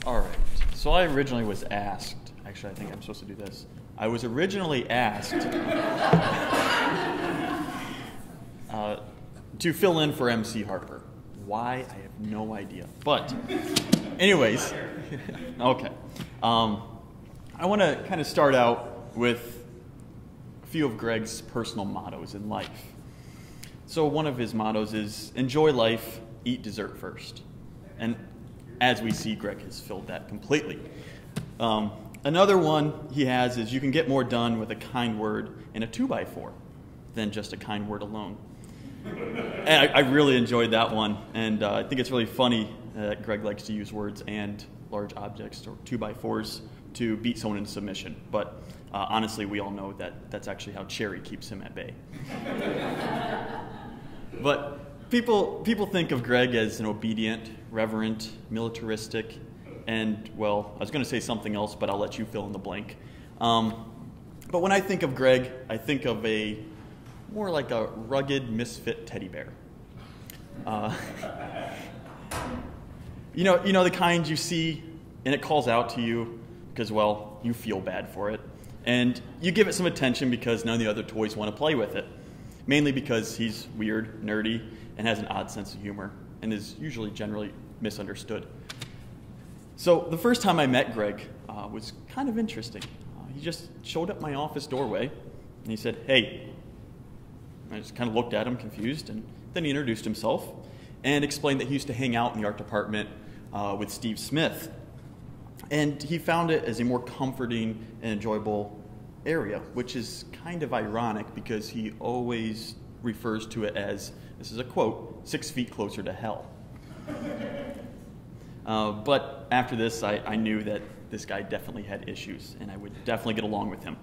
All right. So I originally was asked, actually I think I'm supposed to do this. I was originally asked to fill in for MC Harper. Why? I have no idea. But anyways, okay. I want to kind of start out with a few of Gregg's personal mottos in life. So one of his mottos is, enjoy life, eat dessert first. And as we see, Gregg has filled that completely. Another one he has is, you can get more done with a kind word and a 2x4 than just a kind word alone. And I really enjoyed that one, and I think it's really funny that Gregg likes to use words and large objects, or 2x4s, to beat someone into submission. But honestly, we all know that that's actually how Cherry keeps him at bay. But people think of Gregg as an obedient, reverent, militaristic, and, well, I was going to say something else, but I'll let you fill in the blank. But when I think of Gregg, I think of more like a rugged, misfit teddy bear. You know the kind you see, and it calls out to you because, well, you feel bad for it. And you give it some attention because none of the other toys want to play with it. Mainly because he's weird, nerdy, and has an odd sense of humor, and is usually generally misunderstood. So the first time I met Gregg was kind of interesting. He just showed up my office doorway, and he said, "Hey." I just kind of looked at him, confused, and then he introduced himself and explained that he used to hang out in the art department with Steve Smith. And he found it as a more comforting and enjoyable area, which is kind of ironic because he always refers to it as, this is a quote, 6 feet closer to hell. But after this, I knew that this guy definitely had issues, and I would definitely get along with him.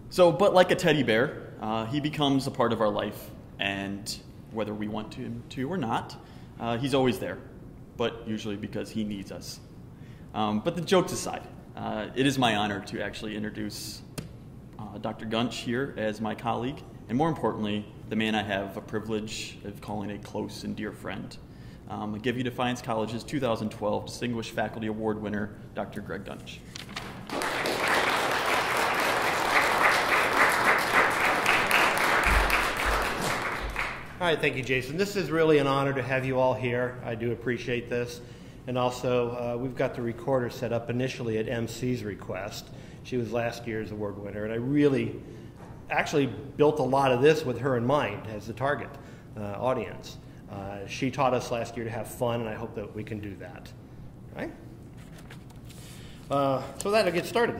So, but like a teddy bear, he becomes a part of our life, and whether we want him to or not, he's always there, but usually because he needs us. But the jokes aside, it is my honor to actually introduce Dr. Gunsch here as my colleague, and more importantly, the man I have a privilege of calling a close and dear friend. I give you Defiance College's 2012 Distinguished Faculty Award winner, Dr. Gregg Gunsch. All right, thank you, Jason. This is really an honor to have you all here. I do appreciate this. And also, we've got the recorder set up initially at MC's request. She was last year's award winner, and I really actually built a lot of this with her in mind as the target audience. She taught us last year to have fun, and I hope that we can do that. All right? So that'll get started.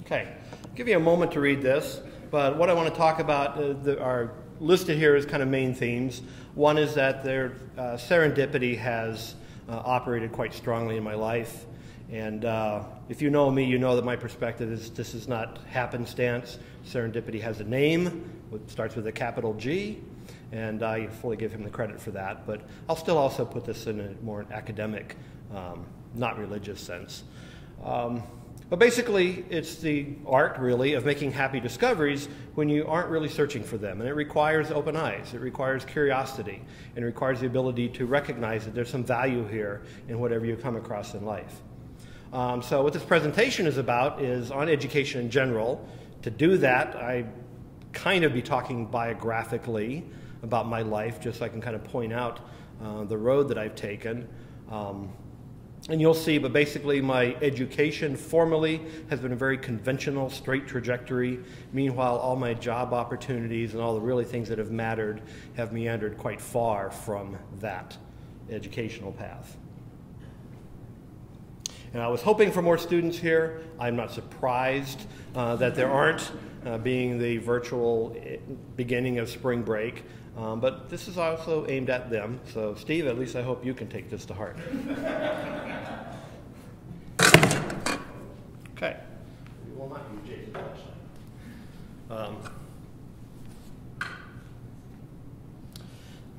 Okay. I'll give you a moment to read this, but what I want to talk about are listed here as kind of main themes. One is that serendipity has operated quite strongly in my life, and if you know me, you know that my perspective is this is not happenstance. Serendipity has a name, it starts with a capital G, and I fully give him the credit for that, but I'll still also put this in a more academic, not religious sense. But basically, it's the art, really, of making happy discoveries when you aren't really searching for them. And it requires open eyes. It requires curiosity. And it requires the ability to recognize that there's some value here in whatever you come across in life. So what this presentation is about is on education in general. To do that, I kind of be talking biographically about my life, just so I can kind of point out the road that I've taken. And you'll see, but basically my education formally has been a very conventional, straight trajectory. Meanwhile, all my job opportunities and all the really things that have mattered have meandered quite far from that educational path. And I was hoping for more students here. I'm not surprised that there aren't, being the virtual beginning of spring break. But this is also aimed at them. So, Steve, at least I hope you can take this to heart. Okay. We will not use Jason's flashlight.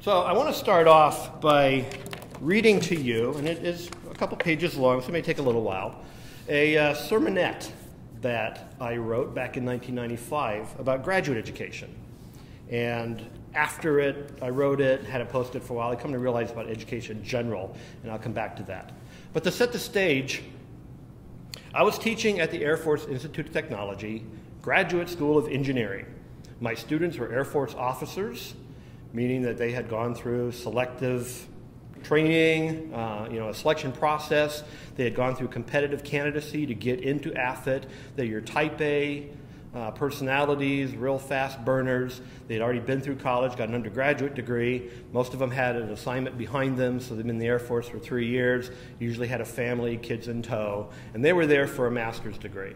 So I want to start off by reading to you, and it is a couple pages long, so it may take a little while, a sermonette that I wrote back in 1995 about graduate education. And after it, I wrote it, had it posted for a while. I come to realize about education in general, and I'll come back to that. But to set the stage, I was teaching at the Air Force Institute of Technology, Graduate School of Engineering. My students were Air Force officers, meaning that they had gone through selective training, a selection process. They had gone through competitive candidacy to get into AFIT. They're your type A personalities, real fast burners. They had already been through college, got an undergraduate degree. Most of them had an assignment behind them, so they've been in the Air Force for 3 years, usually had a family, kids in tow, and they were there for a master's degree.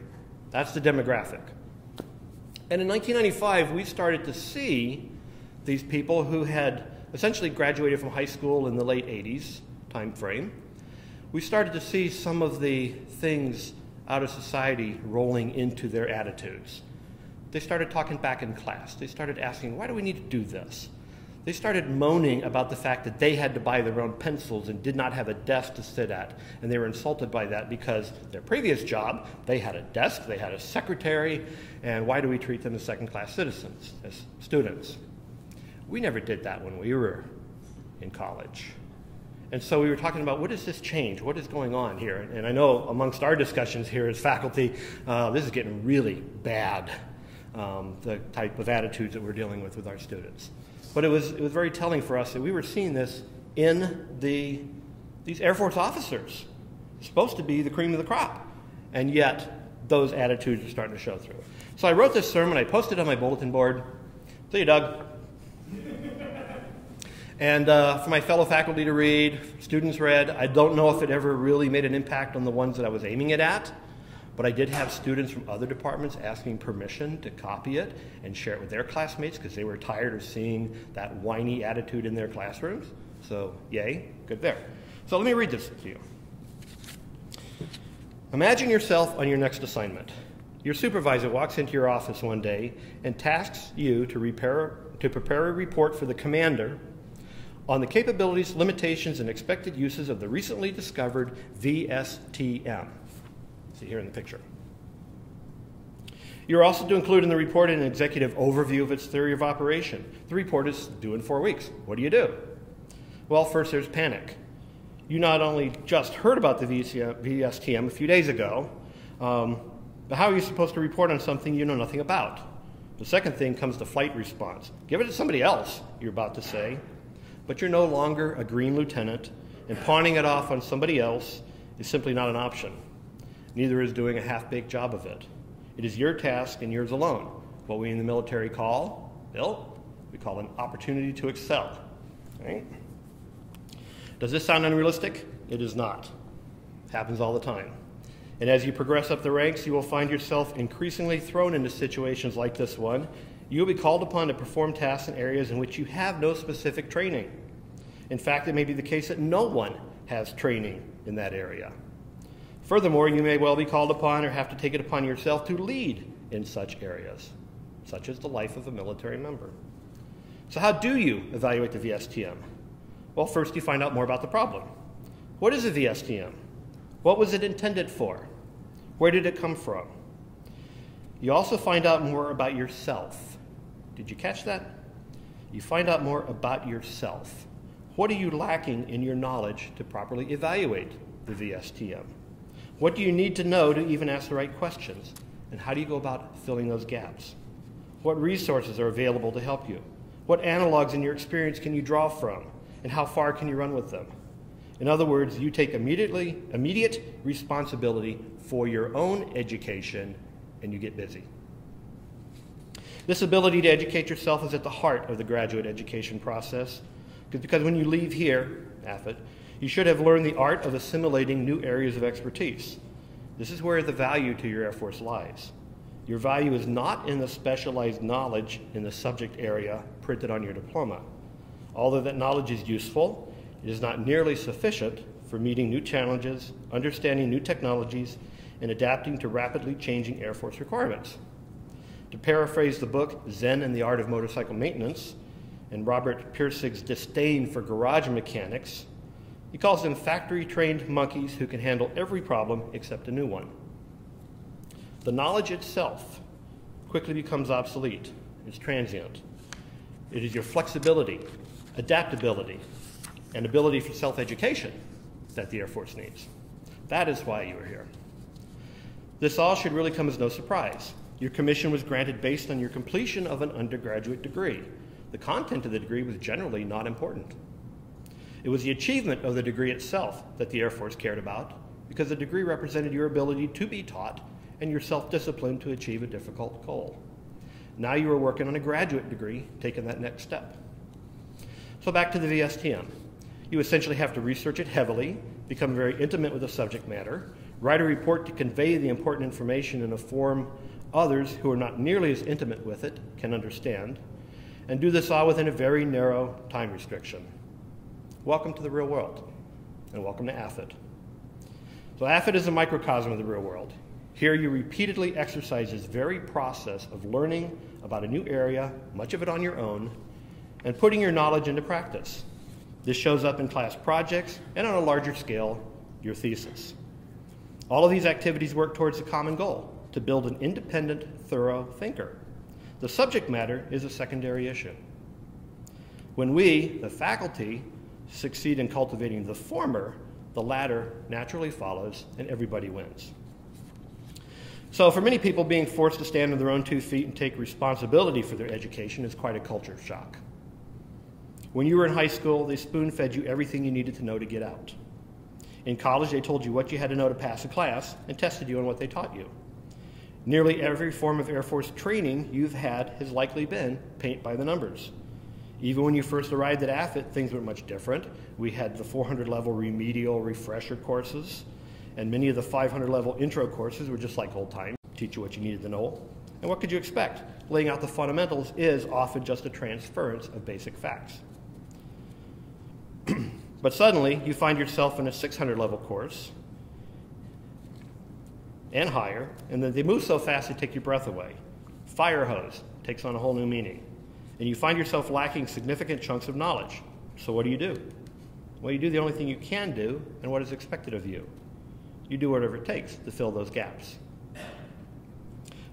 That's the demographic. And in 1995, we started to see these people who had essentially graduated from high school in the late 80s time frame. We started to see some of the things out of society rolling into their attitudes. They started talking back in class. They started asking, why do we need to do this? They started moaning about the fact that they had to buy their own pencils and did not have a desk to sit at. And they were insulted by that because their previous job, they had a desk, they had a secretary, and why do we treat them as second-class citizens, as students? We never did that when we were in college. And so we were talking about, what does this change? What is going on here? And I know amongst our discussions here as faculty, this is getting really bad, the type of attitudes that we're dealing with our students. But it was very telling for us that we were seeing this in these Air Force officers, supposed to be the cream of the crop, and yet those attitudes are starting to show through. So I wrote this sermon, I posted it on my bulletin board. See you, Doug. And for my fellow faculty to read, students read. I don't know if it ever really made an impact on the ones that I was aiming it at, but I did have students from other departments asking permission to copy it and share it with their classmates because they were tired of seeing that whiny attitude in their classrooms. So, yay, good there. So let me read this to you. Imagine yourself on your next assignment. Your supervisor walks into your office one day and tasks you to prepare a report for the commander on the capabilities, limitations, and expected uses of the recently discovered VSTM. See here in the picture. You're also to include in the report an executive overview of its theory of operation. The report is due in 4 weeks. What do you do? Well, first there's panic. You not only just heard about the VSTM a few days ago, but how are you supposed to report on something you know nothing about? The second thing comes to flight response. Give it to somebody else, you're about to say. But you're no longer a green lieutenant, and pawning it off on somebody else is simply not an option. Neither is doing a half-baked job of it. It is your task and yours alone. What we in the military call, Bill, we call an opportunity to excel. Right? Does this sound unrealistic? It is not. It happens all the time. And as you progress up the ranks, you will find yourself increasingly thrown into situations like this one. You will be called upon to perform tasks in areas in which you have no specific training. In fact, it may be the case that no one has training in that area. Furthermore, you may well be called upon or have to take it upon yourself to lead in such areas, such as the life of a military member. So how do you evaluate the VSTM? Well, first you find out more about the problem. What is a VSTM? What was it intended for? Where did it come from? You also find out more about yourself. Did you catch that? You find out more about yourself. What are you lacking in your knowledge to properly evaluate the VSTM? What do you need to know to even ask the right questions? And how do you go about filling those gaps? What resources are available to help you? What analogs in your experience can you draw from? And how far can you run with them? In other words, you take immediate responsibility for your own education and you get busy. This ability to educate yourself is at the heart of the graduate education process, because when you leave here, AFIT, you should have learned the art of assimilating new areas of expertise. This is where the value to your Air Force lies. Your value is not in the specialized knowledge in the subject area printed on your diploma. Although that knowledge is useful, it is not nearly sufficient for meeting new challenges, understanding new technologies, and adapting to rapidly changing Air Force requirements. To paraphrase the book Zen and the Art of Motorcycle Maintenance and Robert Pirsig's disdain for garage mechanics, he calls them factory-trained monkeys who can handle every problem except a new one. The knowledge itself quickly becomes obsolete. It's transient. It is your flexibility, adaptability, and ability for self-education that the Air Force needs. That is why you are here. This all should really come as no surprise. Your commission was granted based on your completion of an undergraduate degree. The content of the degree was generally not important. It was the achievement of the degree itself that the Air Force cared about, because the degree represented your ability to be taught and your self-discipline to achieve a difficult goal. Now you are working on a graduate degree, taking that next step. So back to the VSTM. You essentially have to research it heavily, become very intimate with the subject matter, write a report to convey the important information in a form others who are not nearly as intimate with it can understand, and do this all within a very narrow time restriction. Welcome to the real world, and welcome to AFIT. So AFIT is a microcosm of the real world. Here you repeatedly exercise this very process of learning about a new area, much of it on your own, and putting your knowledge into practice. This shows up in class projects, and on a larger scale, your thesis. All of these activities work towards a common goal, to build an independent, thorough thinker. The subject matter is a secondary issue. When we, the faculty, succeed in cultivating the former, the latter naturally follows and everybody wins. So for many people, being forced to stand on their own 2 feet and take responsibility for their education is quite a culture shock. When you were in high school, they spoon-fed you everything you needed to know to get out. In college, they told you what you had to know to pass a class and tested you on what they taught you. Nearly every form of Air Force training you've had has likely been paint by the numbers. Even when you first arrived at AFIT, things were much different. We had the 400-level remedial refresher courses, and many of the 500-level intro courses were just like old times, teach you what you needed to know. And what could you expect? Laying out the fundamentals is often just a transference of basic facts. But suddenly, you find yourself in a 600-level course, and higher, and then they move so fast they take your breath away. Fire hose takes on a whole new meaning. And you find yourself lacking significant chunks of knowledge. So what do? Well, you do the only thing you can do and what is expected of you. You do whatever it takes to fill those gaps.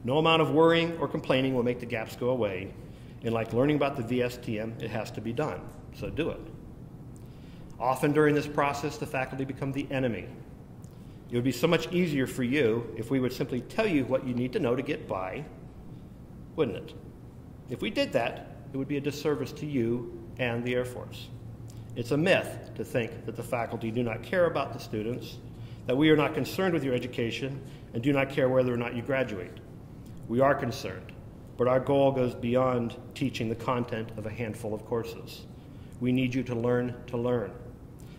No amount of worrying or complaining will make the gaps go away. And like learning about the VSTM, it has to be done. So do it. Often during this process, the faculty become the enemy. It would be so much easier for you if we would simply tell you what you need to know to get by, wouldn't it? If we did that, it would be a disservice to you and the Air Force. It's a myth to think that the faculty do not care about the students, that we are not concerned with your education, and do not care whether or not you graduate. We are concerned, but our goal goes beyond teaching the content of a handful of courses. We need you to learn to learn.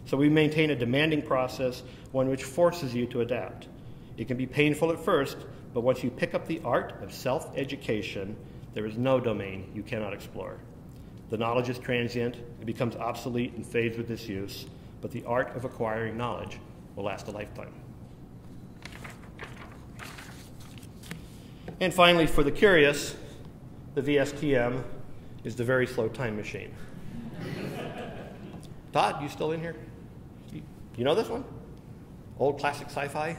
So we maintain a demanding process, one which forces you to adapt. It can be painful at first, but once you pick up the art of self-education, there is no domain you cannot explore. The knowledge is transient, it becomes obsolete and fades with disuse, but the art of acquiring knowledge will last a lifetime. And finally, for the curious, the VSTM is the very slow time machine. Todd, you still in here? You know this one? Old classic sci-fi?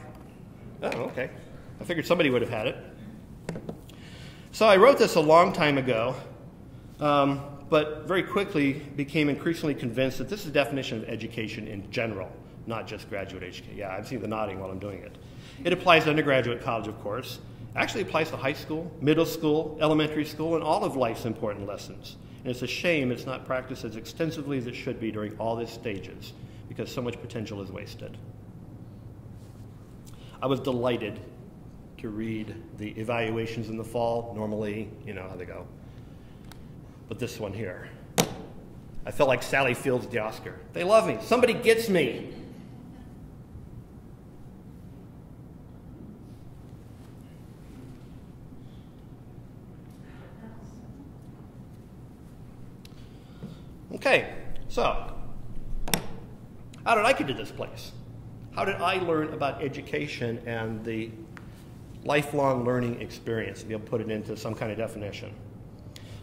Oh, okay. I figured somebody would have had it. So I wrote this a long time ago, but very quickly became increasingly convinced that this is the definition of education in general, not just graduate education. Yeah, I'm seeing the nodding while I'm doing it. It applies to undergraduate college, of course. Actually applies to high school, middle school, elementary school, and all of life's important lessons. And it's a shame it's not practiced as extensively as it should be during all these stages, because so much potential is wasted. I was delighted to read the evaluations in the fall. Normally, you know how they go. But this one here, I felt like Sally Fields at the Oscar. They love me. Somebody gets me. Okay, so how did I get to this place? How did I learn about education and the lifelong learning experience, to be able to put it into some kind of definition?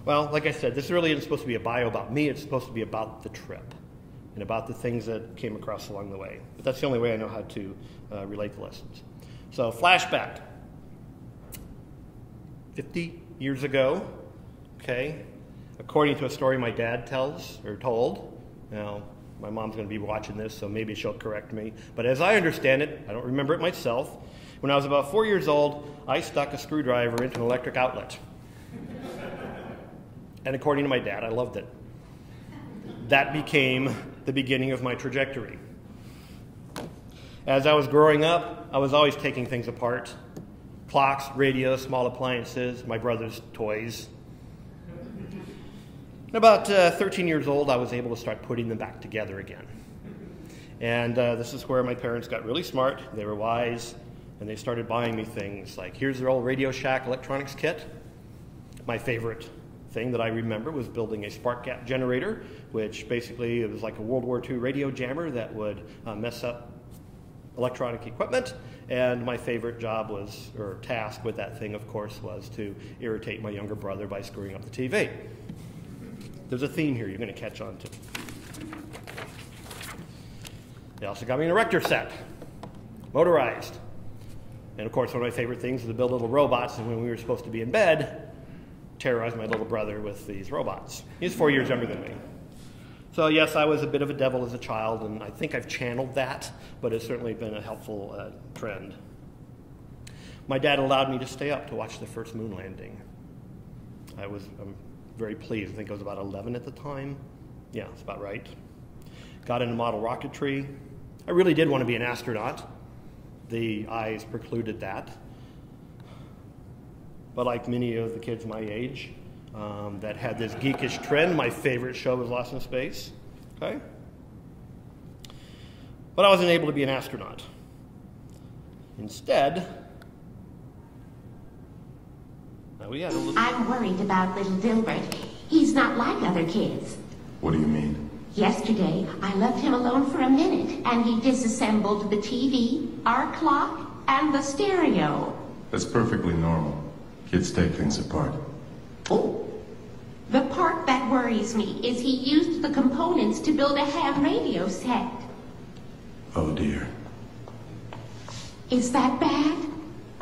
Well, like I said, this really isn't supposed to be a bio about me. It's supposed to be about the trip and about the things that came across along the way. But that's the only way I know how to relate the lessons. So flashback. 50 years ago, okay, according to a story my dad told. Now, my mom's going to be watching this, so maybe she'll correct me. But as I understand it, I don't remember it myself, when I was about 4 years old, I stuck a screwdriver into an electric outlet. And according to my dad, I loved it. That became the beginning of my trajectory. As I was growing up, I was always taking things apart. Clocks, radios, small appliances, my brother's toys. At about 13 years old, I was able to start putting them back together again. And this is where my parents got really smart. They were wise, and they started buying me things like, here's their old Radio Shack electronics kit. My favorite thing that I remember was building a spark gap generator, which basically it was like a World War II radio jammer that would mess up electronic equipment. And my favorite job was, or task with that thing, of course, was to irritate my younger brother by screwing up the TV. There's a theme here you're going to catch on to. They also got me an erector set, motorized. And of course, one of my favorite things was to build little robots, and when we were supposed to be in bed, terrorize my little brother with these robots. He's 4 years younger than me. So yes, I was a bit of a devil as a child, and I think I've channeled that, but it's certainly been a helpful trend. My dad allowed me to stay up to watch the first moon landing. I'm very pleased. I think I was about 11 at the time. Yeah, that's about right. Got into model rocketry. I really did want to be an astronaut. The eyes precluded that. But like many of the kids my age that had this geekish trend, my favorite show was Lost in Space. Okay? But I wasn't able to be an astronaut. Instead, I'm worried about little Dilbert. He's not like other kids. What do you mean? Yesterday, I left him alone for a minute, and he disassembled the TV, our clock, and the stereo. That's perfectly normal. Kids take things apart. Oh. The part that worries me is he used the components to build a ham radio set. Oh dear. Is that bad?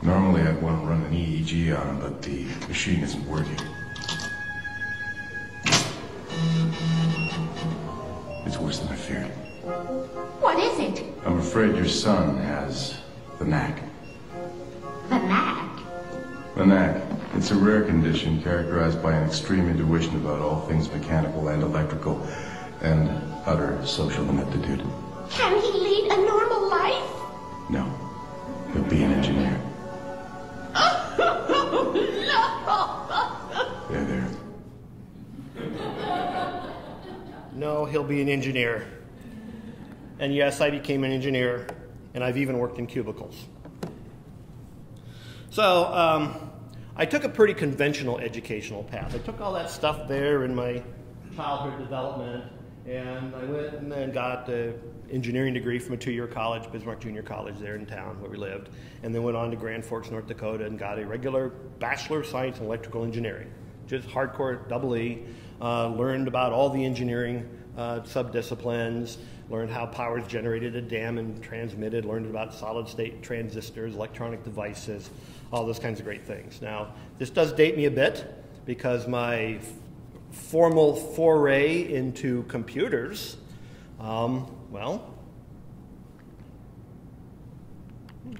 Normally I'd want to run an EEG on him, but the machine isn't working. It's worse than I feared. What is it? I'm afraid your son has the knack. The knack? The knack. It's a rare condition characterized by an extreme intuition about all things mechanical and electrical, and utter social ineptitude. Can he lead a normal life? No. He'll be an engineer. There. No, he'll be an engineer. And yes, I became an engineer, and I've even worked in cubicles. So, I took a pretty conventional educational path. I took all that stuff there in my childhood development, and I went and then got an engineering degree from a 2-year college, Bismarck Junior College there in town where we lived, and then went on to Grand Forks, North Dakota, and got a regular Bachelor of Science in Electrical Engineering. Just hardcore double E. Learned about all the engineering subdisciplines, learned how power is generated at dam and transmitted, learned about solid state transistors, electronic devices, all those kinds of great things. Now, this does date me a bit because my formal foray into computers, well, there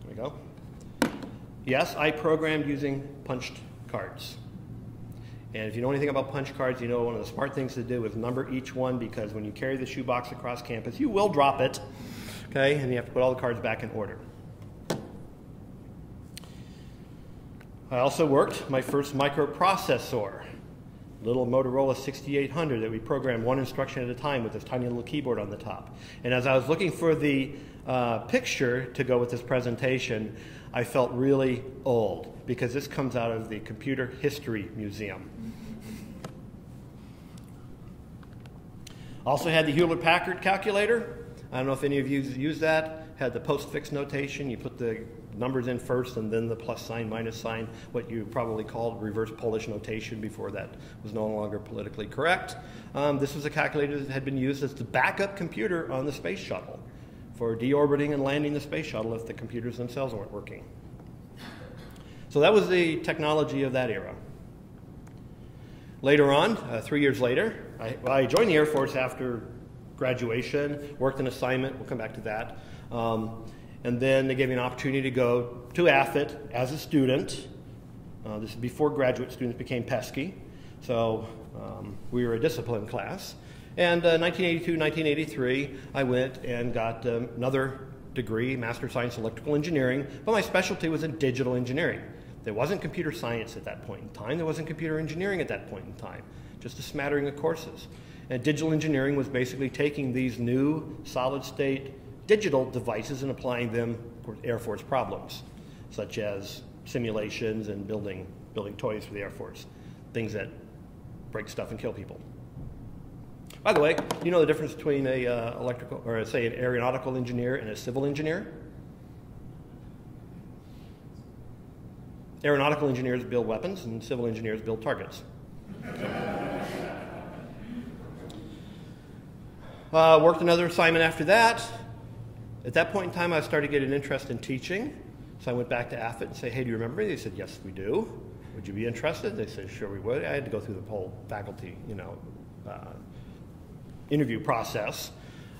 we go. Yes, I programmed using punched cards. And if you know anything about punch cards, you know one of the smart things to do is number each one, because when you carry the shoebox across campus, you will drop it, okay? And you have to put all the cards back in order. I also worked my first microprocessor, little Motorola 6800 that we programmed one instruction at a time with this tiny little keyboard on the top. And as I was looking for the picture to go with this presentation, I felt really old because this comes out of the Computer History Museum. Also had the Hewlett-Packard calculator. I don't know if any of you used that. Had the postfix notation. You put the numbers in first and then the plus sign, minus sign, what you probably called reverse Polish notation before that was no longer politically correct. This was a calculator that had been used as the backup computer on the space shuttle for deorbiting and landing the space shuttle if the computers themselves weren't working. So that was the technology of that era. Later on, 3 years later, I joined the Air Force after graduation, worked an assignment, we'll come back to that. And then they gave me an opportunity to go to AFIT as a student. This is before graduate students became pesky. So we were a discipline class. And 1982, 1983, I went and got another degree, Master of Science Electrical Engineering, but my specialty was in digital engineering. There wasn't computer science at that point in time. There wasn't computer engineering at that point in time. Just a smattering of courses. And digital engineering was basically taking these new solid-state digital devices and applying them for Air Force problems, such as simulations and building toys for the Air Force, things that break stuff and kill people. By the way, you know the difference between a electrical, or say an aeronautical engineer and a civil engineer? Aeronautical engineers build weapons and civil engineers build targets. Worked another assignment after that. At that point in time, I started to get an interest in teaching. So I went back to AFIT and said, hey, do you remember me? They said, yes, we do. Would you be interested? They said, sure, we would. I had to go through the whole faculty, interview process.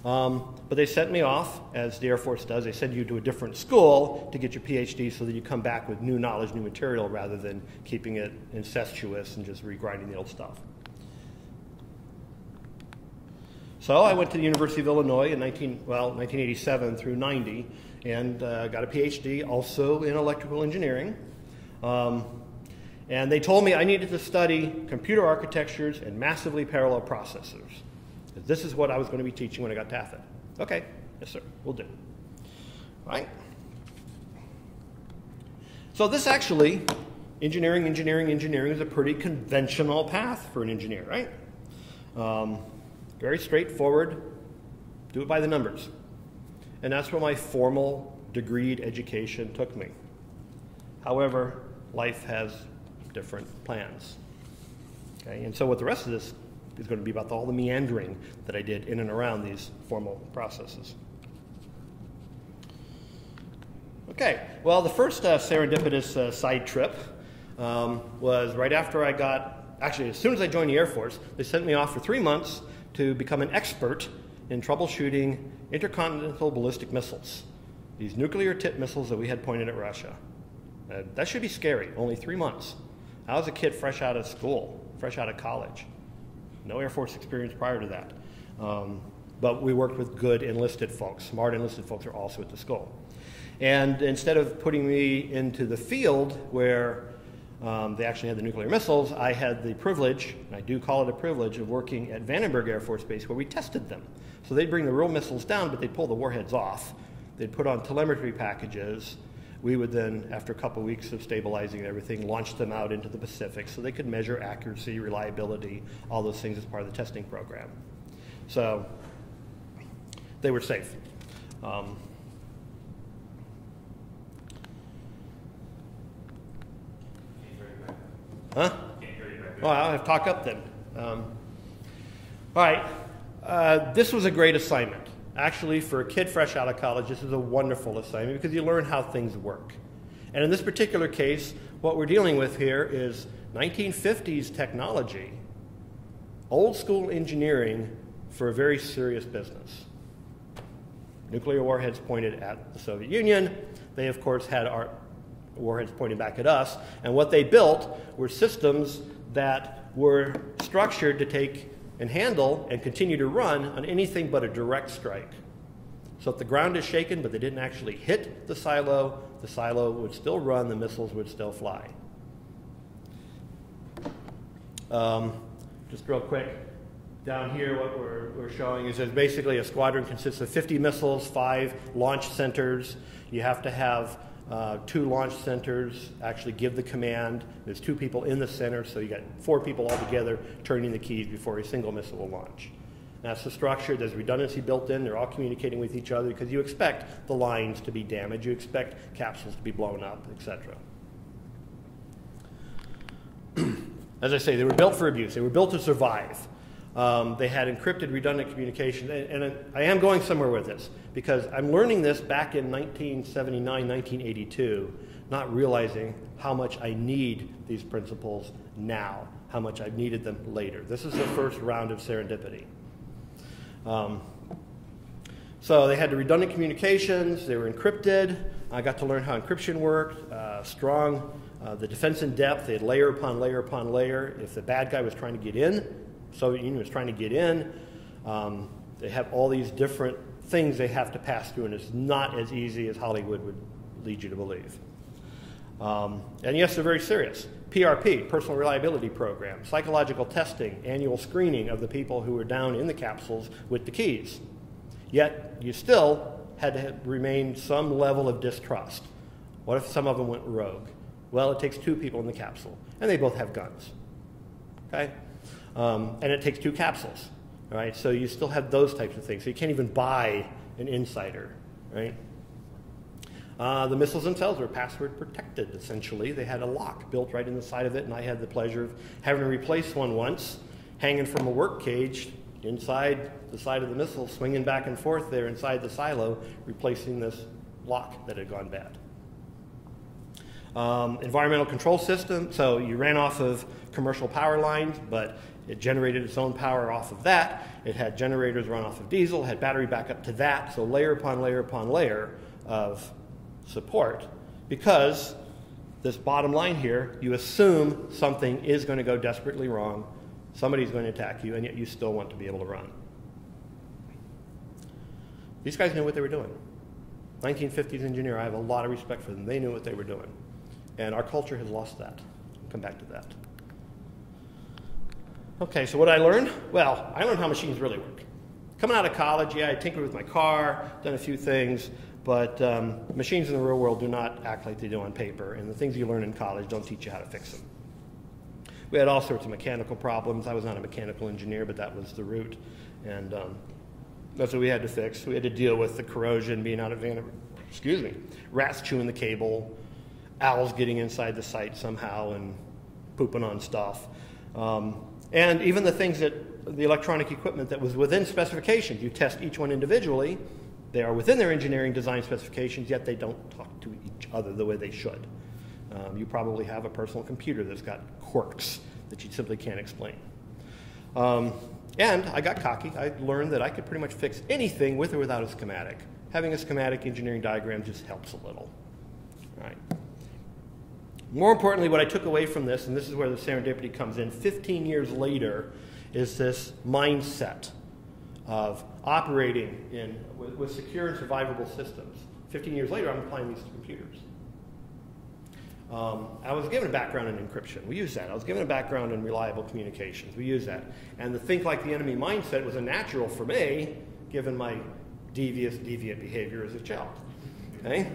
But they sent me off, as the Air Force does. They send you to a different school to get your PhD so that you come back with new knowledge, new material, rather than keeping it incestuous and just regrinding the old stuff. So I went to the University of Illinois in 1987 through 90 and got a PhD also in electrical engineering. And they told me I needed to study computer architectures and massively parallel processors. This is what I was going to be teaching when I got to AFIT. Okay, yes sir, we'll do. Right? So this actually, engineering is a pretty conventional path for an engineer, right? Very straightforward, do it by the numbers. And that's where my formal degreed education took me. However, life has different plans. Okay, and so what the rest of this is going to be about all the meandering that I did in and around these formal processes. Okay, well, the first serendipitous side trip was right after I actually, as soon as I joined the Air Force, they sent me off for 3 months to become an expert in troubleshooting intercontinental ballistic missiles, these nuclear tip missiles that we had pointed at Russia. That should be scary, only 3 months. I was a kid fresh out of school, fresh out of college. No Air Force experience prior to that. But we worked with good enlisted folks. Smart enlisted folks are also at the school. And instead of putting me into the field where they actually had the nuclear missiles, I had the privilege, and I do call it a privilege, of working at Vandenberg Air Force Base where we tested them. So they'd bring the real missiles down, but they'd pull the warheads off. They'd put on telemetry packages. We would then, after a couple of weeks of stabilizing everything, launch them out into the Pacific so they could measure accuracy, reliability, all those things as part of the testing program. So they were safe. Huh? Well, I'll have to talk up then. All right. This was a great assignment. Actually, for a kid fresh out of college, this is a wonderful assignment because you learn how things work. And in this particular case, what we're dealing with here is 1950s technology, old school engineering for a very serious business. Nuclear warheads pointed at the Soviet Union. They, of course, had our warheads pointing back at us. And what they built were systems that were structured to take and handle and continue to run on anything but a direct strike. So if the ground is shaken but they didn't actually hit the silo would still run, the missiles would still fly. Just real quick, down here what we're showing is that basically a squadron consists of 50 missiles, 5 launch centers. You have to have 2 launch centers actually give the command. There's 2 people in the center, so you got 4 people all together turning the keys before a single missile will launch. That's the structure. There's redundancy built in. They're all communicating with each other because you expect the lines to be damaged. You expect capsules to be blown up, etc. As I say, they were built for abuse. They were built to survive. They had encrypted redundant communication. And I am going somewhere with this because I'm learning this back in 1979, 1982, not realizing how much I need these principles now how much I needed them later. This is the first round of serendipity. So they had the redundant communications. They were encrypted. I got to learn how encryption worked, the defense in depth. They had layer upon layer upon layer. If the bad guy was trying to get in, Soviet Union was trying to get in, they have all these different things they have to pass through, and it's not as easy as Hollywood would lead you to believe. And yes, they're very serious. PRP, Personal Reliability Program, psychological testing, annual screening of the people who were down in the capsules with the keys. Yet, you still had to remain some level of distrust. What if some of them went rogue? Well, it takes 2 people in the capsule, and they both have guns. Okay? And it takes 2 capsules. All right? So you still have those types of things. So you can't even buy an insider. Right? The missiles themselves were password protected, essentially. They had a lock built right in the side of it, and I had the pleasure of having to replace one once, hanging from a work cage inside the side of the missile, swinging back and forth there inside the silo, replacing this lock that had gone bad. Environmental control system, so you ran off of commercial power lines, but it generated its own power off of that. It had generators run off of diesel, had battery backup to that, so layer upon layer upon layer of support, because this bottom line here, you assume something is going to go desperately wrong, somebody's going to attack you, and yet you still want to be able to run. These guys knew what they were doing. 1950s engineer, I have a lot of respect for them. They knew what they were doing. And our culture has lost that. I'll come back to that. Okay, so what did I learn? Well, I learned how machines really work. Coming out of college, yeah, I tinkered with my car, done a few things, but machines in the real world do not act like they do on paper, and the things you learn in college don't teach you how to fix them. We had all sorts of mechanical problems. I was not a mechanical engineer, but that was the route, and that's what we had to fix. We had to deal with the corrosion being out of rats chewing the cable, owls getting inside the site somehow and pooping on stuff. And even the things that, the electronic equipment that was within specifications, you test each one individually. They are within their engineering design specifications, yet they don't talk to each other the way they should. You probably have a personal computer that's got quirks that you simply can't explain. And I got cocky. I learned that I could pretty much fix anything with or without a schematic. Having a schematic engineering diagram just helps a little. All right. More importantly, what I took away from this, and this is where the serendipity comes in, 15 years later, is this mindset of operating with secure and survivable systems. 15 years later, I'm applying these to computers. I was given a background in encryption. We use that. I was given a background in reliable communications. We use that. And the think like the enemy mindset was a natural for me, given my deviant behavior as a child. Okay?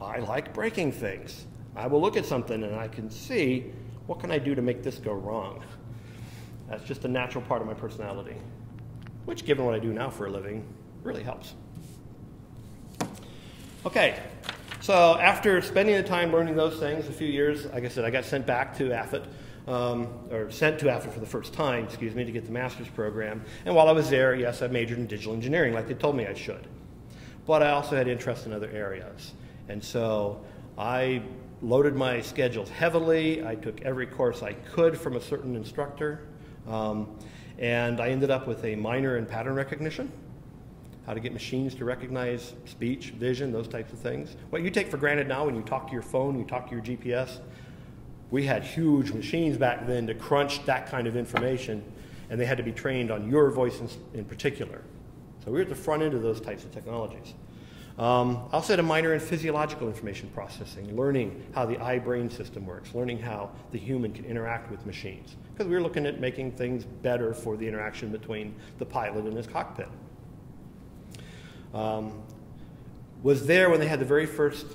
I like breaking things. I will look at something and I can see, what can I do to make this go wrong? That's just a natural part of my personality, which, given what I do now for a living, really helps. Okay, so after spending the time learning those things, a few years, like I said, I got sent back to AFIT, or sent to AFIT for the first time, to get the master's program. And while I was there, yes, I majored in digital engineering like they told me I should. But I also had interest in other areas. And so I loaded my schedules heavily. I took every course I could from a certain instructor. And I ended up with a minor in pattern recognition, how to get machines to recognize speech, vision, those types of things. What you take for granted now when you talk to your phone, you talk to your GPS, we had huge machines back then to crunch that kind of information, and they had to be trained on your voice in particular. So we were at the front end of those types of technologies. I also had a minor in physiological information processing, learning how the eye-brain system works, learning how the human can interact with machines. Because we were looking at making things better for the interaction between the pilot and his cockpit. Was there when they had the very first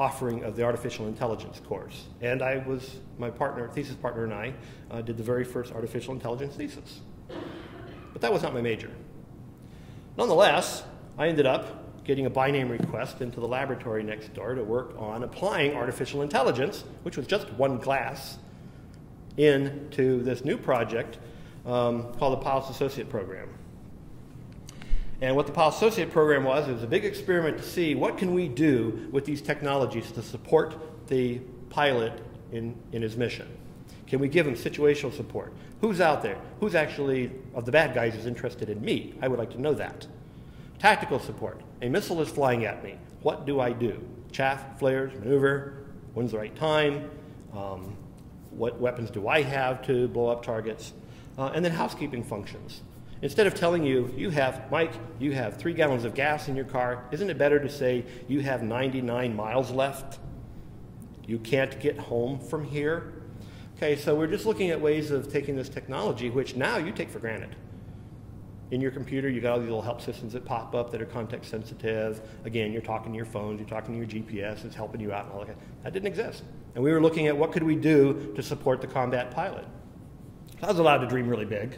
offering of the artificial intelligence course. And I was, my partner, thesis partner and I did the very first artificial intelligence thesis. But that was not my major. Nonetheless, I ended up getting a by name request into the laboratory next door to work on applying artificial intelligence, which was just one class, into this new project called the Pilot's Associate Program. And what the Pilot's Associate Program was, it was a big experiment to see what can we do with these technologies to support the pilot in his mission? Can we give him situational support? Who's out there? Who's actually, of the bad guys, is interested in me? I would like to know that. Tactical support. A missile is flying at me. What do I do? Chaff, flares, maneuver, when's the right time? What weapons do I have to blow up targets? And then housekeeping functions. Instead of telling you, Mike, you have 3 gallons of gas in your car, isn't it better to say you have 99 miles left? You can't get home from here? Okay, so we're just looking at ways of taking this technology, which now you take for granted. In your computer, you got all these little help systems that pop up that are context sensitive. Again, you're talking to your phones, you're talking to your GPS, it's helping you out and all that. That didn't exist. And we were looking at what could we do to support the combat pilot. I was allowed to dream really big.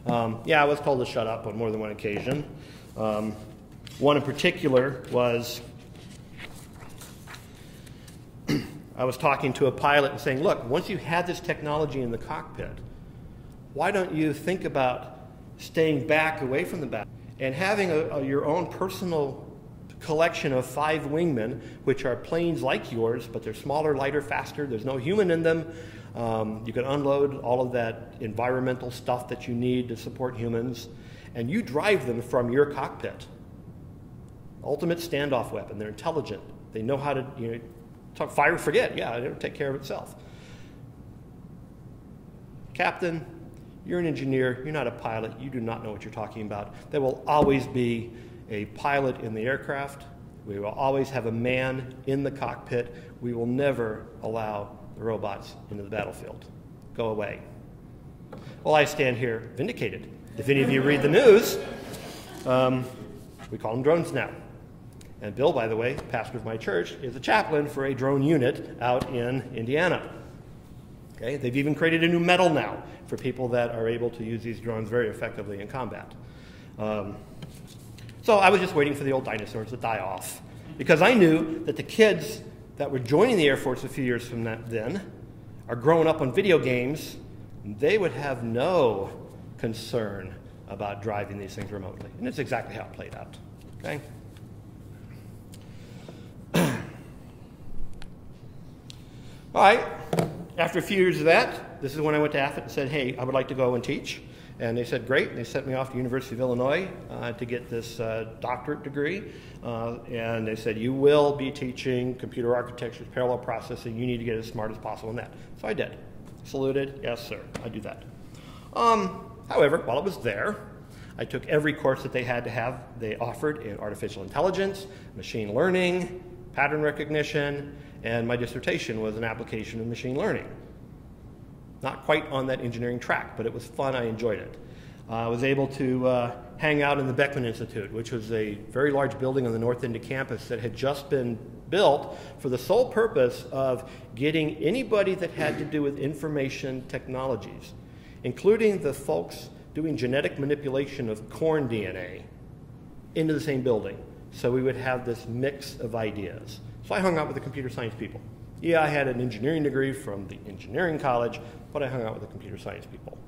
Yeah, I was told to shut up on more than one occasion. One in particular was, I was talking to a pilot and saying, look, once you have this technology in the cockpit, why don't you think about staying back away from the battle and having your own personal collection of 5 wingmen, which are planes like yours, but they're smaller, lighter, faster. There's no human in them. You can unload all of that environmental stuff that you need to support humans, and you drive them from your cockpit. Ultimate standoff weapon. They're intelligent. They know how to, talk fire, forget. Yeah, it'll take care of itself. Captain, you're an engineer. You're not a pilot. You do not know what you're talking about. There will always be a pilot in the aircraft. We will always have a man in the cockpit. We will never allow the robots into the battlefield. Go away. Well, I stand here vindicated. If any of you read the news, we call them drones now. And Bill, by the way, pastor of my church, is a chaplain for a drone unit out in Indiana. Okay? They've even created a new medal now for people that are able to use these drones very effectively in combat. So I was just waiting for the old dinosaurs to die off, because I knew that the kids that were joining the Air Force a few years from then are growing up on video games. They would have no concern about driving these things remotely. And that's exactly how it played out. Okay? All right. After a few years of that, this is when I went to AFIT and said, hey, I would like to go and teach. And they said, great. And they sent me off to University of Illinois to get this doctorate degree. And they said, you will be teaching computer architecture, parallel processing. You need to get as smart as possible in that. So I did. Saluted. Yes, sir. I do that. However, while I was there, I took every course that they had to have. They offered in artificial intelligence, machine learning, pattern recognition, and my dissertation was an application of machine learning. Not quite on that engineering track, but it was fun. I enjoyed it. I was able to hang out in the Beckman Institute, which was a very large building on the north end of campus that had just been built for the sole purpose of getting anybody that had to do with information technologies, including the folks doing genetic manipulation of corn DNA, into the same building. So we would have this mix of ideas. So I hung out with the computer science people. Yeah, I had an engineering degree from the engineering college, but I hung out with the computer science people.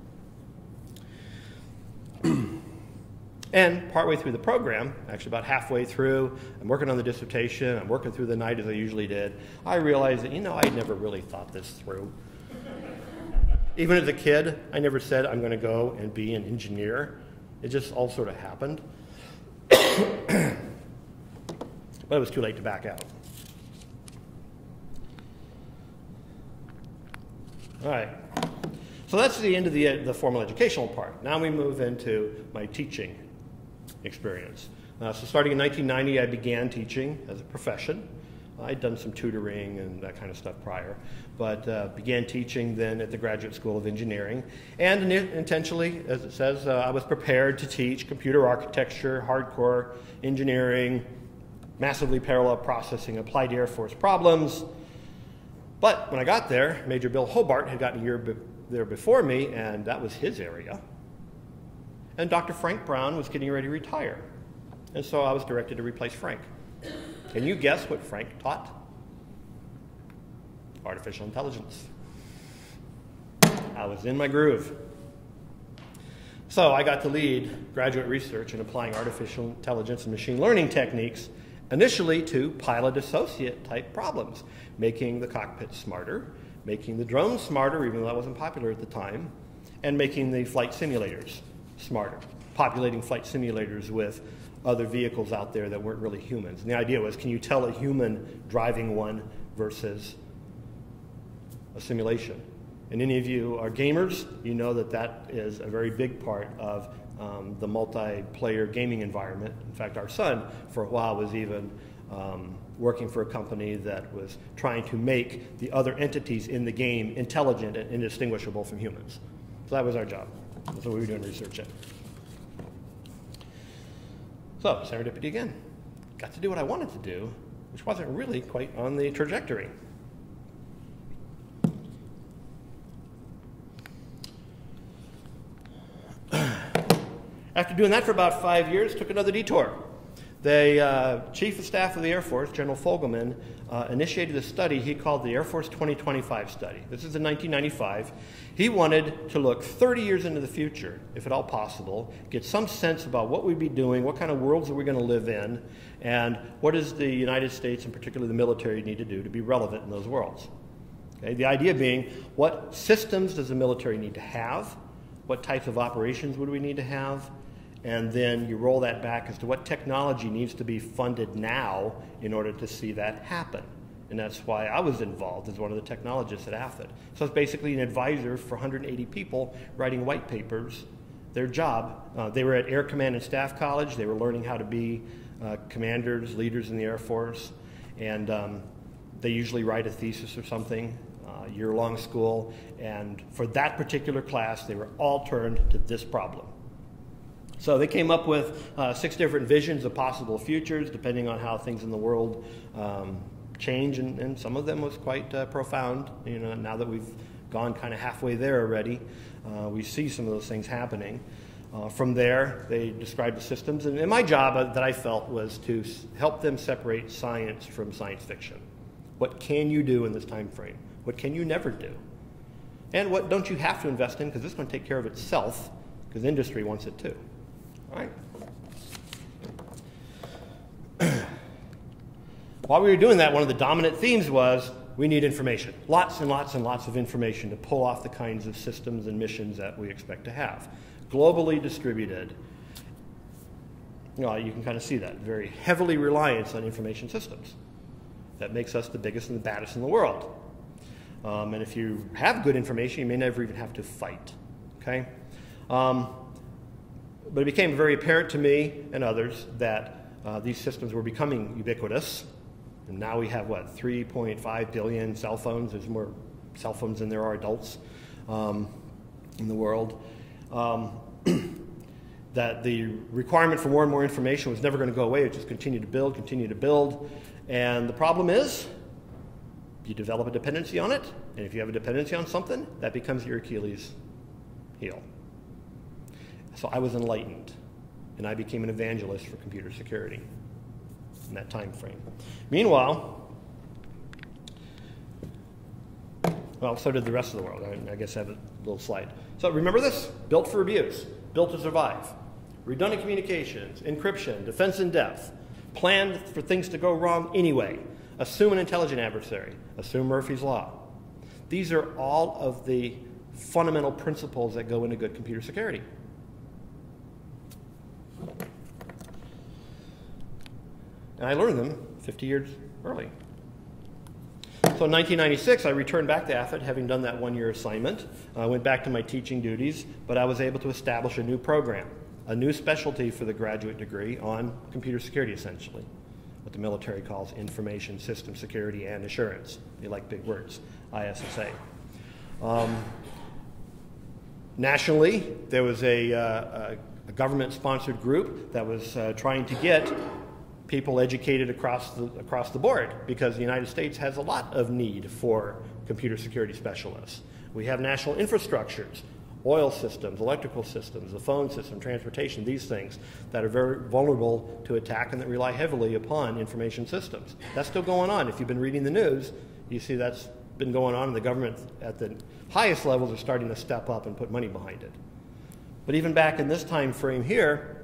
And partway through the program, actually about halfway through, I'm working on the dissertation, I'm working through the night as I usually did, I realized that, I never really thought this through. Even as a kid, I never said I'm going to go and be an engineer. It just all sort of happened. But it was too late to back out. All right. So that's the end of the formal educational part. Now we move into my teaching experience. So starting in 1990, I began teaching as a profession. I'd done some tutoring and that kind of stuff prior, but began teaching then at the Graduate School of Engineering. And intentionally, as it says, I was prepared to teach computer architecture, hardcore engineering, massively parallel processing, applied Air Force problems. But when I got there, Major Bill Hobart had gotten a year there before me, and that was his area. And Dr. Frank Brown was getting ready to retire. And so I was directed to replace Frank. Can you guess what Frank taught? Artificial intelligence. I was in my groove. So I got to lead graduate research in applying artificial intelligence and machine learning techniques initially to pilot associate type problems, making the cockpit smarter, making the drones smarter, even though that wasn't popular at the time, and making the flight simulators smarter, populating flight simulators with other vehicles out there that weren't really humans. And the idea was, can you tell a human driving one versus a simulation? And any of you are gamers, you know that that is a very big part of the multiplayer gaming environment. In fact, our son, for a while, was even working for a company that was trying to make the other entities in the game intelligent and indistinguishable from humans. So that was our job. That's what we were doing research in. So, serendipity again. Got to do what I wanted to do, which wasn't really quite on the trajectory. After doing that for about 5 years, took another detour. The Chief of Staff of the Air Force, General Fogelman, initiated a study he called the Air Force 2025 study. This is in 1995. He wanted to look 30 years into the future, if at all possible, get some sense about what we'd be doing, what kind of worlds are we going to live in, and what does the United States, and particularly the military, need to do to be relevant in those worlds. Okay? The idea being, what systems does the military need to have? What types of operations would we need to have? And then you roll that back as to what technology needs to be funded now in order to see that happen. And that's why I was involved as one of the technologists at AFID. So it's basically an advisor for 180 people writing white papers. Their job, they were at Air Command and Staff College. They were learning how to be commanders, leaders in the Air Force. And they usually write a thesis or something, year-long school. And for that particular class, they were all turned to this problem. So they came up with 6 different visions of possible futures, depending on how things in the world change, and some of them was quite profound. You know, now that we've gone kind of halfway there already, we see some of those things happening. From there, they described the systems, and my job that I felt was to help them separate science from science fiction. What can you do in this time frame? What can you never do? And what don't you have to invest in, because this is going to take care of itself, because industry wants it too. All right. While we were doing that, one of the dominant themes was we need information. Lots and lots and lots of information to pull off the kinds of systems and missions that we expect to have. Globally distributed. You know, you can kind of see that. Very heavily reliance on information systems. That makes us the biggest and the baddest in the world. And if you have good information, you may never even have to fight. Okay? But it became very apparent to me and others that these systems were becoming ubiquitous. And now we have, what, 3.5 billion cell phones. There's more cell phones than there are adults in the world. That the requirement for more and more information was never going to go away. It just continued to build, continue to build. And the problem is, you develop a dependency on it. And if you have a dependency on something, that becomes your Achilles heel. So I was enlightened, and I became an evangelist for computer security in that time frame. Meanwhile, well, so did the rest of the world. I guess I have a little slide. So remember this? Built for abuse, built to survive. Redundant communications, encryption, defense in depth, planned for things to go wrong anyway. Assume an intelligent adversary, assume Murphy's Law. These are all of the fundamental principles that go into good computer security. And I learned them 50 years early. So in 1996, I returned back to AFID, having done that one-year assignment. I went back to my teaching duties, but I was able to establish a new program, a new specialty for the graduate degree on computer security, essentially, what the military calls Information System Security and Assurance. They like big words, ISSA. Nationally, there was a government-sponsored group that was trying to get people educated across the board, because the United States has a lot of need for computer security specialists. We have national infrastructures, oil systems, electrical systems, the phone system, transportation, these things that are very vulnerable to attack and that rely heavily upon information systems. That's still going on. If you've been reading the news, you see that's been going on, and the government at the highest levels are starting to step up and put money behind it. But even back in this time frame here,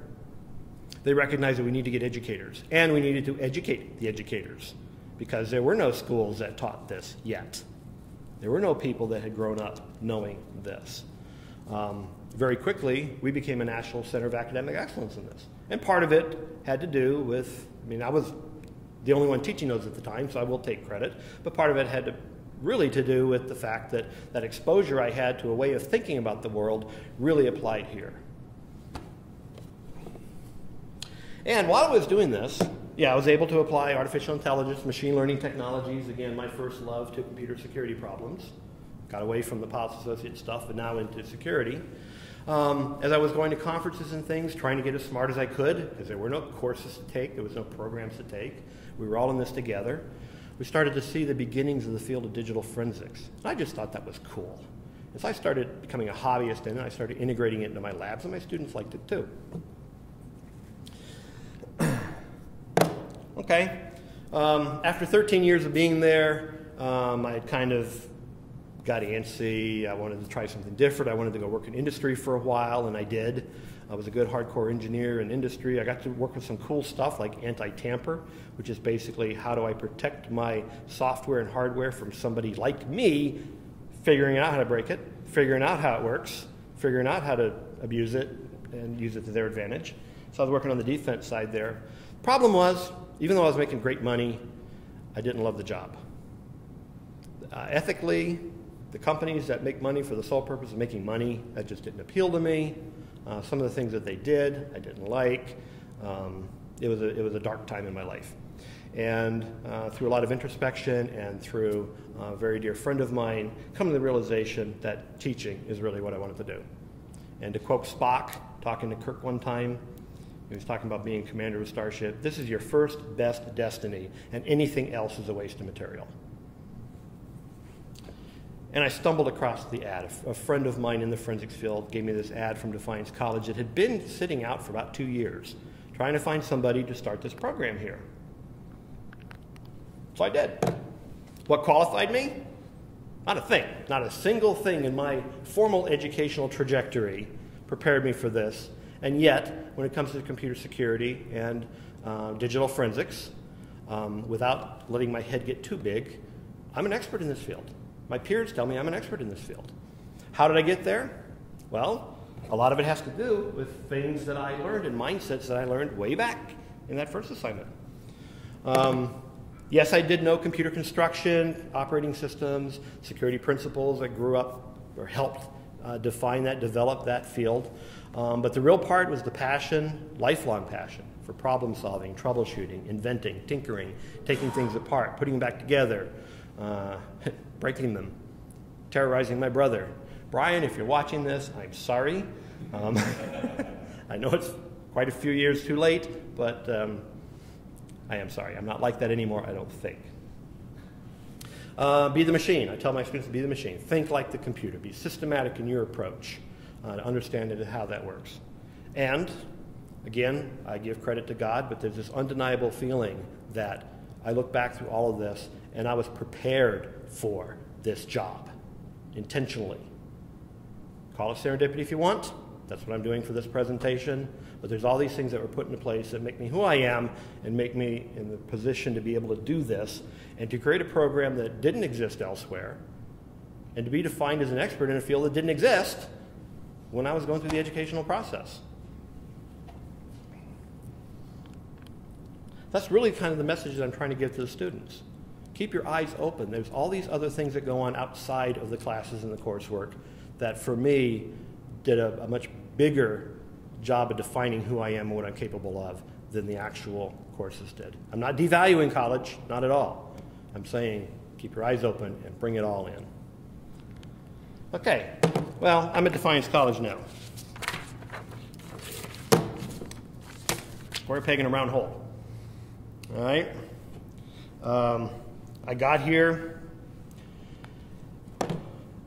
they recognized that we need to get educators, and we needed to educate the educators, because there were no schools that taught this yet. There were no people that had grown up knowing this. Very quickly, we became a national center of academic excellence in this. And part of it had to do with, I mean, I was the only one teaching those at the time, so I will take credit, but part of it had really to do with the fact that that exposure I had to a way of thinking about the world really applied here. And while I was doing this, I was able to apply artificial intelligence, machine learning technologies, again, my first love, to computer security problems. Got away from the policy associate stuff, but now into security. As I was going to conferences and things, trying to get as smart as I could, because there were no courses to take, there was no programs to take. We were all in this together. We started to see the beginnings of the field of digital forensics. And I just thought that was cool. As I started becoming a hobbyist in it, I started integrating it into my labs, and my students liked it too. Okay. After 13 years of being there, I kind of got antsy. I wanted to try something different. I wanted to go work in industry for a while, and I did. I was a good hardcore engineer in industry. I got to work with some cool stuff like anti-tamper, which is basically how do I protect my software and hardware from somebody like me figuring out how to break it, figuring out how it works, figuring out how to abuse it and use it to their advantage. So I was working on the defense side there. Problem was, even though I was making great money, I didn't love the job. Ethically, the companies that make money for the sole purpose of making money, that just didn't appeal to me. Some of the things that they did, I didn't like. It was a dark time in my life. And through a lot of introspection and through a very dear friend of mine, come to the realization that teaching is really what I wanted to do. And to quote Spock, talking to Kirk one time, he was talking about being commander of a starship. This is your first best destiny, and anything else is a waste of material. And I stumbled across the ad. A friend of mine in the forensics field gave me this ad from Defiance College that had been sitting out for about 2 years, trying to find somebody to start this program here. So I did. What qualified me? Not a thing. Not a single thing in my formal educational trajectory prepared me for this. And yet, when it comes to computer security and digital forensics, without letting my head get too big, I'm an expert in this field. My peers tell me I'm an expert in this field. How did I get there? Well, a lot of it has to do with things that I learned and mindsets that I learned way back in that first assignment. Yes, I did know computer construction, operating systems, security principles. I grew up or helped define that, develop that field. But the real part was the passion, lifelong passion, for problem solving, troubleshooting, inventing, tinkering, taking things apart, putting them back together, breaking them, terrorizing my brother. Brian, if you're watching this, I'm sorry. I know it's quite a few years too late, but I am sorry. I'm not like that anymore, I don't think. Be the machine. I tell my students to be the machine. Think like the computer. Be systematic in your approach to understand how that works. And, again, I give credit to God, but there's this undeniable feeling that I look back through all of this and I was prepared for this job, intentionally. Call it serendipity if you want. That's what I'm doing for this presentation. But there's all these things that were put into place that make me who I am and make me in the position to be able to do this and to create a program that didn't exist elsewhere and to be defined as an expert in a field that didn't exist when I was going through the educational process. That's really kind of the message that I'm trying to give to the students. Keep your eyes open. There's all these other things that go on outside of the classes and the coursework that, for me, did a much bigger job of defining who I am and what I'm capable of than the actual courses did. I'm not devaluing college, not at all. I'm saying keep your eyes open and bring it all in. Okay, well, I'm at Defiance College now. Square peg in a round hole. All right. I got here.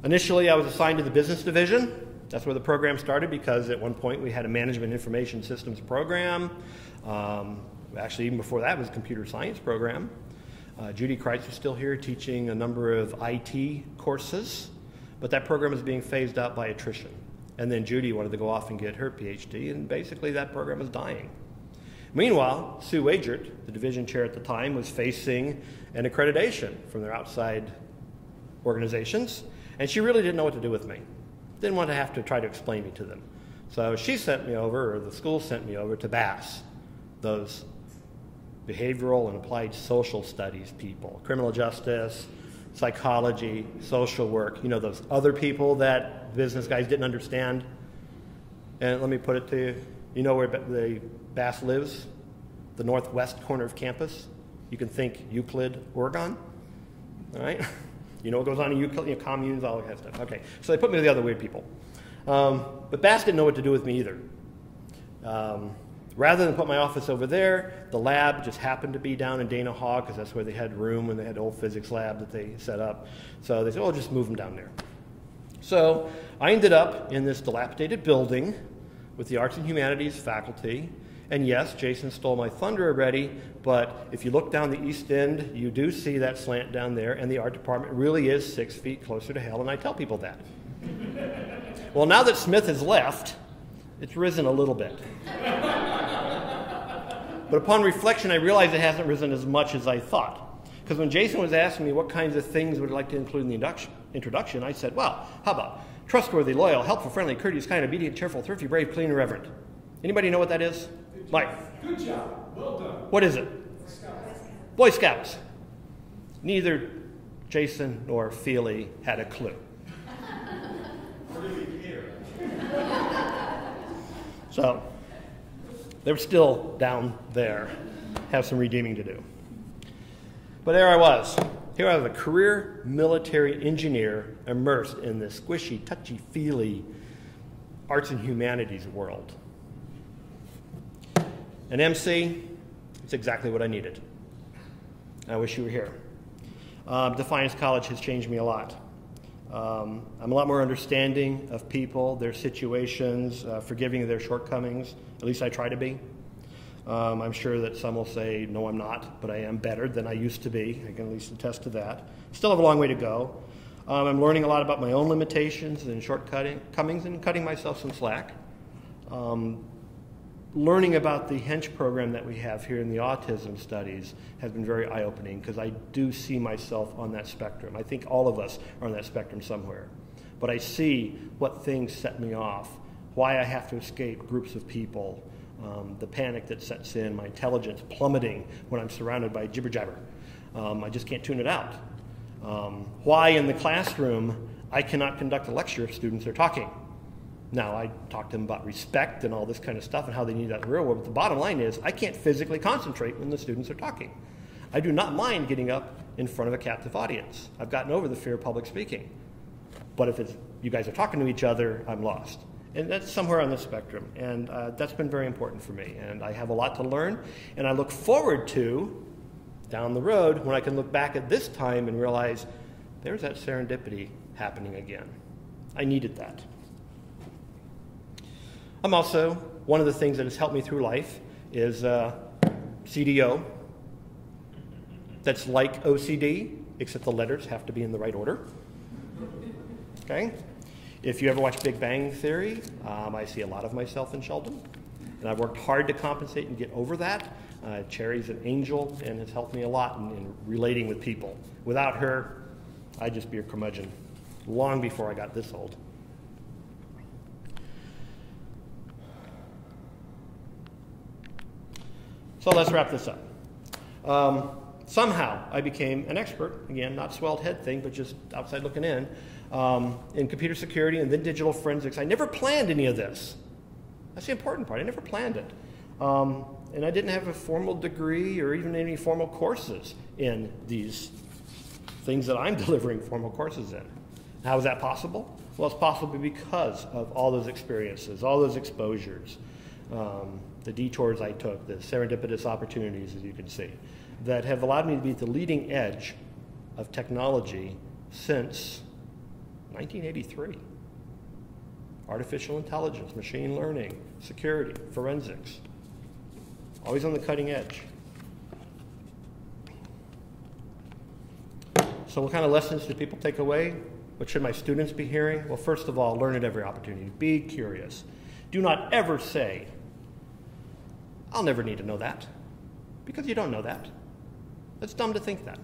Initially, I was assigned to the business division. That's where the program started because at one point we had a management information systems program. Actually, even before that was a computer science program. Judy Kreitz was still here teaching a number of IT courses, but that program was being phased out by attrition. And then Judy wanted to go off and get her PhD, and basically that program was dying. Meanwhile, Sue Wagert, the division chair at the time, was facing an accreditation from their outside organizations, and she really didn't know what to do with me. Didn't want to have to try to explain me to them. So she sent me over, or the school sent me over to BASS, those behavioral and applied social studies people, criminal justice, psychology, social work, you know, those other people that business guys didn't understand. And let me put it to you, you know where the BASS lives? The northwest corner of campus. You can think Euclid, Oregon, all right? You know what goes on in Euclid, you know, communes, all that kind of stuff. Okay, so they put me with the other weird people. But BASS didn't know what to do with me either. Rather than put my office over there, the lab just happened to be down in Dana Hall because that's where they had room and they had an old physics lab that they set up. So they said, oh, just move them down there. So I ended up in this dilapidated building with the arts and humanities faculty. And yes, Jason stole my thunder already, but if you look down the east end, you do see that slant down there, and the art department really is 6 feet closer to hell, and I tell people that. Well, now that Smith has left, it's risen a little bit. But upon reflection, I realized it hasn't risen as much as I thought. Because when Jason was asking me what kinds of things would I like to include in the introduction, I said, well, how about trustworthy, loyal, helpful, friendly, courteous, kind, obedient, cheerful, thrifty, brave, clean, and reverent. Anybody know what that is? Mike. Good job. Well done. What is it? Boy Scouts. Neither Jason nor Feely had a clue. Or do we care? So they're still down there, have some redeeming to do. But there I was. Here I was, a career military engineer immersed in this squishy, touchy-feely arts and humanities world. An MC, it's exactly what I needed. I wish you were here. Defiance College has changed me a lot. I'm a lot more understanding of people, their situations, forgiving of their shortcomings. At least I try to be. I'm sure that some will say, no, I'm not, but I am better than I used to be. I can at least attest to that. Still have a long way to go. I'm learning a lot about my own limitations and shortcomings and cutting myself some slack. Learning about the Hench program that we have here in the autism studies has been very eye-opening because I do see myself on that spectrum. I think all of us are on that spectrum somewhere. But I see what things set me off, why I have to escape groups of people, the panic that sets in, my intelligence plummeting when I'm surrounded by jibber-jabber. I just can't tune it out. Why in the classroom I cannot conduct a lecture if students are talking. Now, I talk to them about respect and all this kind of stuff and how they need that in the real world, but the bottom line is I can't physically concentrate when the students are talking. I do not mind getting up in front of a captive audience. I've gotten over the fear of public speaking. But if you guys are talking to each other, I'm lost. And that's somewhere on the spectrum, and that's been very important for me. And I have a lot to learn, and I look forward to, down the road, when I can look back at this time and realize there's that serendipity happening again. I needed that. I'm also, one of the things that has helped me through life is CDO. That's like OCD, except the letters have to be in the right order. Okay? If you ever watch Big Bang Theory, I see a lot of myself in Sheldon. And I've worked hard to compensate and get over that. Cherry's an angel and has helped me a lot in relating with people. Without her, I'd just be a curmudgeon long before I got this old. So let's wrap this up. Somehow I became an expert, again, not swelled head thing, but just outside looking in computer security and then digital forensics. I never planned any of this. That's the important part. I never planned it. And I didn't have a formal degree or even any formal courses in these things that I'm delivering formal courses in. How is that possible? Well, it's possible because of all those experiences, all those exposures, the detours I took, the serendipitous opportunities, as you can see, that have allowed me to be at the leading edge of technology since 1983. Artificial intelligence, machine learning, security, forensics. Always on the cutting edge. So what kind of lessons do people take away? What should my students be hearing? Well, first of all, learn at every opportunity. Be curious. Do not ever say, I'll never need to know that, because you don't know that. It's dumb to think that.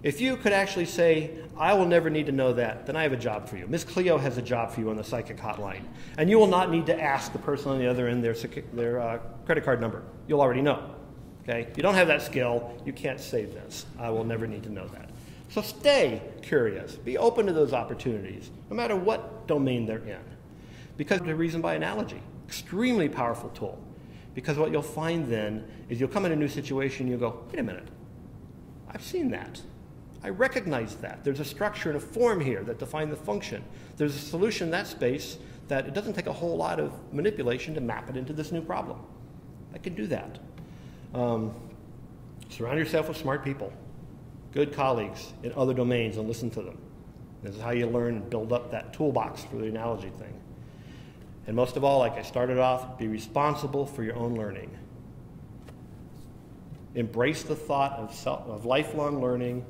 If you could actually say, I will never need to know that, then I have a job for you. Miss Cleo has a job for you on the psychic hotline. And you will not need to ask the person on the other end their credit card number. You'll already know. Okay? If you don't have that skill, you can't say this. I will never need to know that. So stay curious. Be open to those opportunities, no matter what domain they're in. Because the reason by analogy, extremely powerful tool. Because what you'll find then is you'll come in a new situation and you'll go, wait a minute, I've seen that. I recognize that. There's a structure and a form here that define the function. There's a solution in that space that it doesn't take a whole lot of manipulation to map it into this new problem. I can do that. Surround yourself with smart people, good colleagues in other domains, and listen to them. This is how you learn and build up that toolbox for the analogy thing. And most of all, like I started off, be responsible for your own learning. Embrace the thought of lifelong learning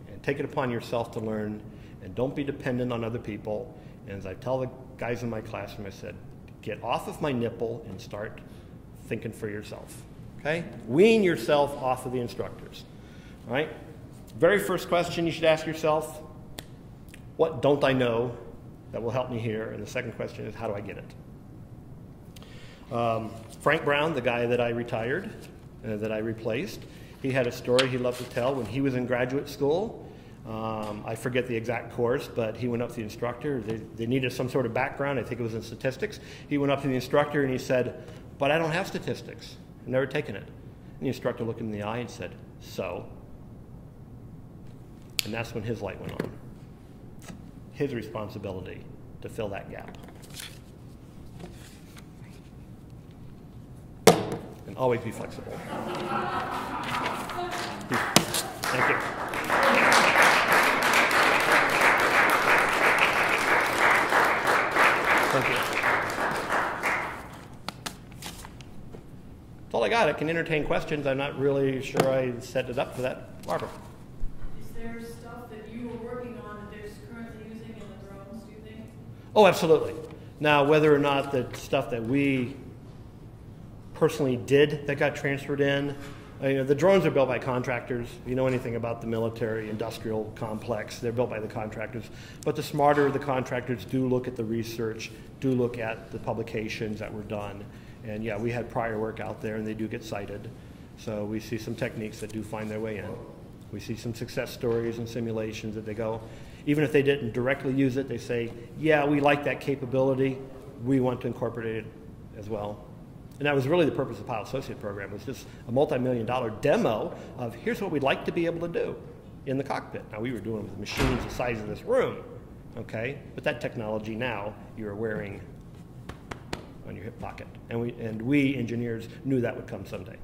and take it upon yourself to learn, and don't be dependent on other people. And as I tell the guys in my classroom, I said, get off of my nipple and start thinking for yourself. Okay? Wean yourself off of the instructors. All right? Very first question you should ask yourself, what don't I know that will help me here? And the second question is, how do I get it? Frank Brown, the guy that I retired, that I replaced, he had a story he loved to tell when he was in graduate school. I forget the exact course, but he went up to the instructor. They needed some sort of background. I think it was in statistics. He went up to the instructor and he said, but I don't have statistics. I've never taken it. And the instructor looked him in the eye and said, so? And that's when his light went on. His responsibility to fill that gap. And always be flexible. Thank you. Thank you. That's all I got. I can entertain questions. I'm not really sure I set it up for that. Barbara. Is there stuff that you were working on that they're currently using in the drones, do you think? Oh, absolutely. Now, whether or not the stuff that we personally did that got transferred in, the drones are built by contractors. If you know anything about the military industrial complex, they're built by the contractors. But the smarter the contractors do look at the research, do look at the publications that were done. And yeah, we had prior work out there and they do get cited. So we see some techniques that do find their way in. We see some success stories and simulations that they go, even if they didn't directly use it, they say, yeah, we like that capability. We want to incorporate it as well. And that was really the purpose of the Pilot Associate Program. It was just a multi-million-dollar demo of here's what we'd like to be able to do in the cockpit. Now, we were doing it with machines the size of this room, okay? But that technology now you're wearing on your hip pocket. And we engineers knew that would come someday.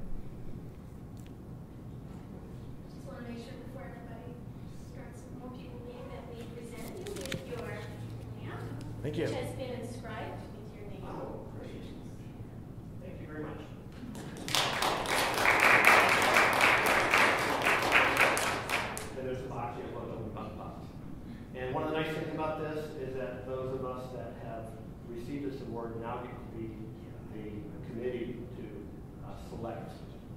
Just want to make sure before everybody starts, more people name that we present you with your lamp, Thank you. which has been inscribed with your name. Oh, great. Thank you very much. And there's a box here, one open box. And one of the nice things about this is that those of us that have received this award now get to be the committee to select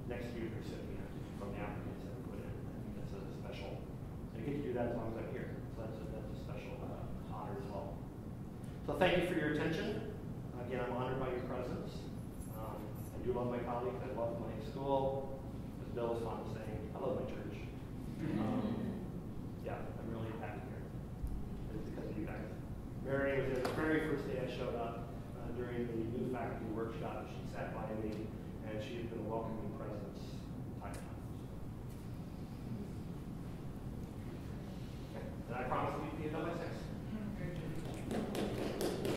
next year's recipient from the applicants that we put in. I think that's a special, and I get to do that as long as I'm here. So that's a special honor as well. So thank you for your attention. Again, I'm honored by your presence. I do love my colleagues. I love my school. As Bill was fond of saying, I love my church. Yeah, I'm really happy here. It's because of you guys. Mary was there the very first day I showed up during the new faculty workshop. She sat by me, and she has been a welcoming presence.